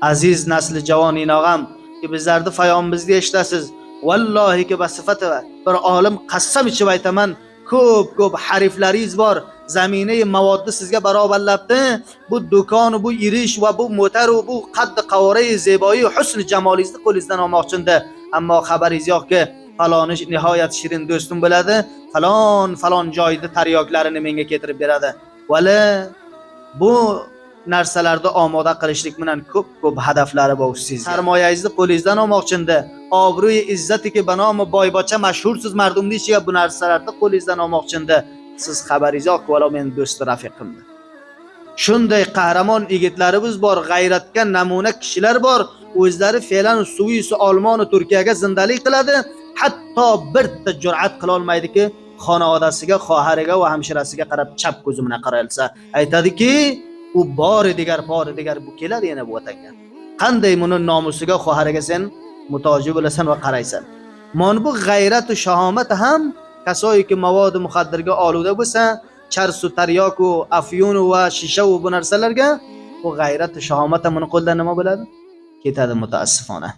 aziz nasli javonin og'am ki bizlarni fayonimizda eshitasiz. Vallohi ki basifat bir olim qassam ichib aytaman, ko'p harflaringiz bor. Zamina mavodni sizga barobarlabdi. Bu do'kon, bu irish va bu motor va bu qadd qavorai zeboyi husn jamolingizni qo'lingizdan olmoqchinda. Ammo xabaringiz yo'qki, faloni nihoyat shirin do'stim bo'ladi. Falon joyda taryoklarini menga keltirib beradi. Valla bu narsalarda omoda qilishlik bilan ko'p hadaflari bor siz. Sarmoyangizni qo'lingizdan olmoqchinda, obro'y izzatiga banomi boybocha mashhursiz mardumning ichiga bu narsalarni qo'lingizdan olmoqchinda, siz xabaringiz yo'q, valo men do'st rafiqimdir. Shunday qahramon yigitlarimiz bor, g'ayratga namuna kishilar bor. O'zlari fe'lan Suvisi, Olmoni, Turkiyaga zindalik qiladi. Hatto birta jur'at qila olmaydiki, xonadonisiga, xohariga va hamshirasiga qarab chap ko'zi bilan qaralsa, aytadiki, u bori digar bu keladi yana bu vatanga. Qanday buni nomusiga, xohariga sen mutoji bo'lasan va qaraysan. Mana bu g'ayrat va shahomat ham kasoyki mavod muxaddirga oluda bo'lsa, charsu taryoku afyun va shisha va bu narsalarga bu g'ayrat va shahomat ham uni qo'ldan nima bo'ladi? Ketadi mutaassifona.